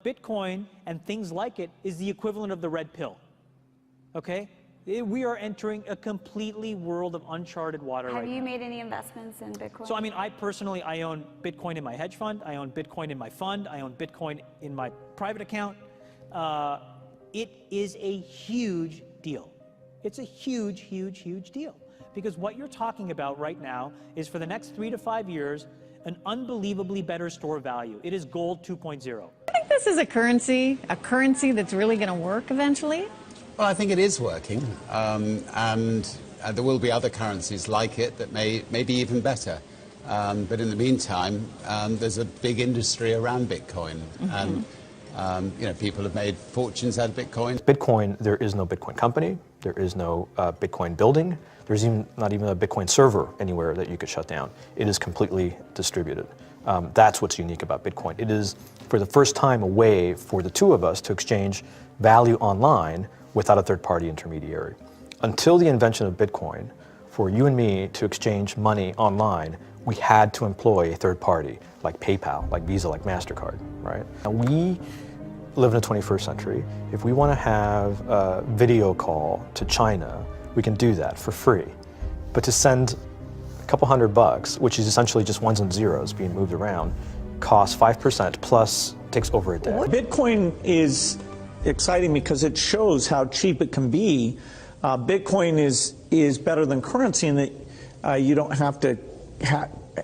Bitcoin and things like it is the equivalent of the red pill, okay? We are entering a completely world of uncharted water right now. Have you made any investments in Bitcoin? So, I mean, I own Bitcoin in my hedge fund, I own Bitcoin in my fund, I own Bitcoin in my private account. It is a huge deal. It's a huge, huge, huge deal. Because what you're talking about right now is for the next 3 to 5 years, an unbelievably better store of value. It is gold 2.0. I think this is a currency that's really going to work eventually. Well, I think it is working, and there will be other currencies like it that may be even better. But in the meantime, there's a big industry around Bitcoin, and people have made fortunes out of Bitcoin. Bitcoin, there is no Bitcoin company, there is no Bitcoin building, there's not even a Bitcoin server anywhere that you could shut down. It is completely distributed. That's what's unique about Bitcoin. It is, for the first time, a way for the two of us to exchange value online without a third-party intermediary. Until the invention of Bitcoin, for you and me to exchange money online, we had to employ a third party, like PayPal, like Visa, like MasterCard, right? And we live in the 21st century. If we want to have a video call to China, we can do that for free. But to send a couple $100, which is essentially just ones and zeros being moved around, costs 5% plus takes over a day. Bitcoin is exciting because it shows how cheap it can be. Bitcoin is better than currency in that you don't have to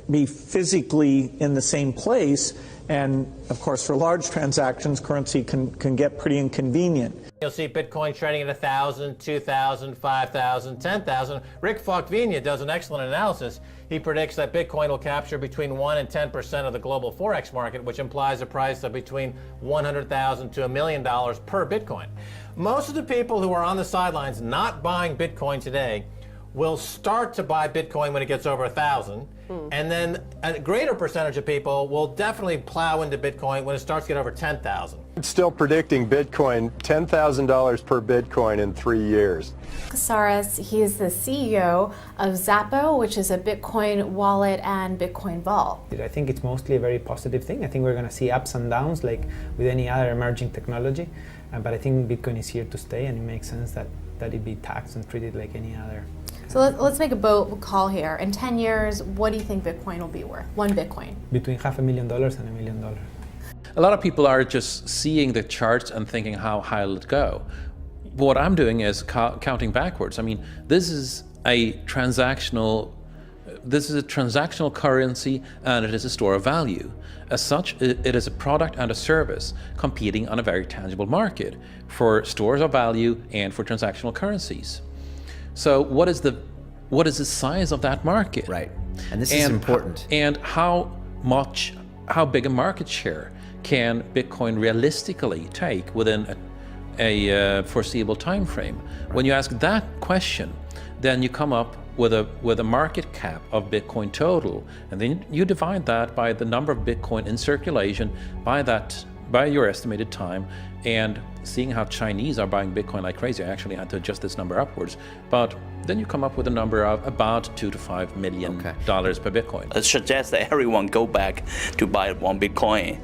be physically in the same place. And of course, for large transactions, currency can get pretty inconvenient. You'll see Bitcoin trading at 1,000, 2,000, 5,000, 10,000. Rick Falkvinia does an excellent analysis. He predicts that Bitcoin will capture between 1 and 10% of the global Forex market, which implies a price of between $100,000 to $1 million per Bitcoin. Most of the people who are on the sidelines not buying Bitcoin today will start to buy Bitcoin when it gets over 1,000, and then a greater percentage of people will definitely plow into Bitcoin when it starts to get over 10,000. It's still predicting Bitcoin, $10,000 per Bitcoin in 3 years. Casares, he is the CEO of Zappo, which is a Bitcoin wallet and Bitcoin vault. I think it's mostly a very positive thing. I think we're going to see ups and downs like with any other emerging technology, but I think Bitcoin is here to stay, and it makes sense that it be taxed and treated like any other. So let's make a bold call here. In 10 years, what do you think Bitcoin will be worth? One Bitcoin? Between $500,000 and $1 million. A lot of people are just seeing the charts and thinking, how high will it go? What I'm doing is counting backwards. I mean, this is a transactional currency, and it is a store of value. As such, it is a product and a service competing on a very tangible market for stores of value and for transactional currencies. So what is the size of that market? Right, and this is important. And how big a market share can Bitcoin realistically take within a foreseeable time frame? Right. When you ask that question, then you come up with a market cap of Bitcoin total, and then you divide that by the number of Bitcoin in circulation by your estimated time, and seeing how Chinese are buying Bitcoin like crazy. I actually had to adjust this number upwards, but then you come up with a number of about $2 to $5 million per Bitcoin. It suggests that everyone go back to buy one Bitcoin.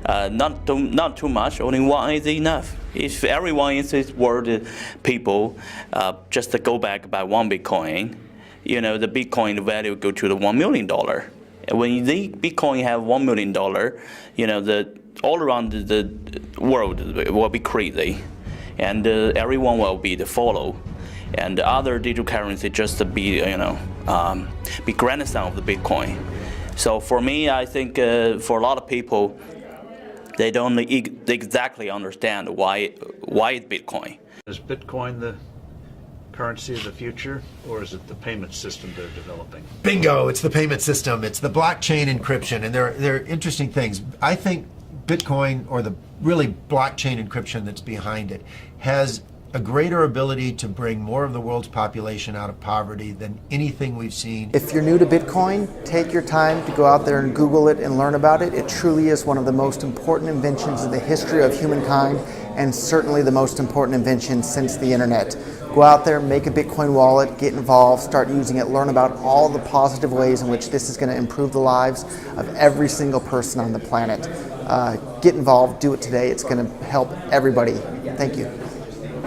Not too much, only one is enough. If everyone in this world, people, just to go back buy one Bitcoin, the Bitcoin value go to the $1 million. When the Bitcoin have $1 million, all around the world will be crazy, and everyone will be the follow, and the other digital currency just to be grandson of the Bitcoin. So for me, I think for a lot of people, they don't exactly understand why it's Bitcoin. Is Bitcoin the currency of the future, or is it the payment system they're developing? Bingo! It's the payment system. It's the blockchain encryption, and they're interesting things. I think Bitcoin, or the really blockchain encryption that's behind it, has a greater ability to bring more of the world's population out of poverty than anything we've seen. If you're new to Bitcoin, take your time to go out there and Google it and learn about it. It truly is one of the most important inventions in the history of humankind, and certainly the most important invention since the internet. Go out there, make a Bitcoin wallet, get involved, start using it, learn about all the positive ways in which this is going to improve the lives of every single person on the planet. get involved, do it today. It's going to help everybody. Thank you.